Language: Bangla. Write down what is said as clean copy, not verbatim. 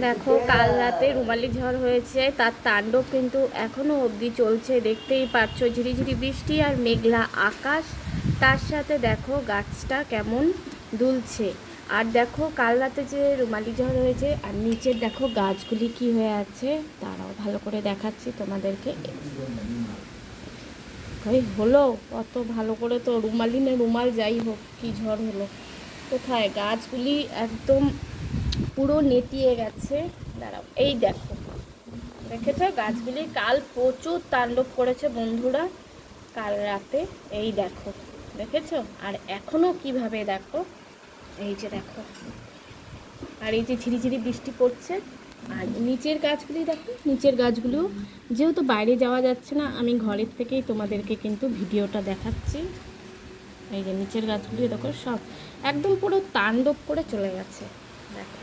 দেখো কাল রাতে রুমালি ঝড় হয়েছে, তার তাণ্ডব কিন্তু এখনো অবধি চলছে। দেখতেই পাচ্ছ ঝিরিঝিরি বৃষ্টি আর মেঘলা আকাশ, তার সাথে দেখো গাছটা কেমন দুলছে। আর দেখো কাল রাতে যে রুমালি ঝড় হয়েছে আর নিচের দেখো গাছগুলি কি হয়ে আছে, তারাও ভালো করে দেখাচ্ছি তোমাদেরকে। ভাই হলো অত ভালো করে তো রুমালি না রুমাল যাই হোক, কি ঝড় হলো। কোথায় গাছগুলি একদম পুরো নেতিয়ে গেছে। দাঁড়াও, এই দেখো, দেখেছো গাছগুলি কাল প্রচুর তাণ্ডব করেছে বন্ধুরা কাল রাতে। এই দেখো, দেখেছো? আর এখনো কিভাবে দেখো, এই যে দেখো, আর এই যে ঝিরিঝিরি বৃষ্টি পড়ছে। আর নিচের গাছগুলি দেখো, নিচের গাছগুলো যেহেতু বাইরে যাওয়া যাচ্ছে না, আমি ঘরের থেকেই তোমাদেরকে কিন্তু ভিডিওটা দেখাচ্ছি। এই যে নিচের গাছগুলি দেখো, সব একদম পুরো তাণ্ডব করে চলে গেছে। দেখো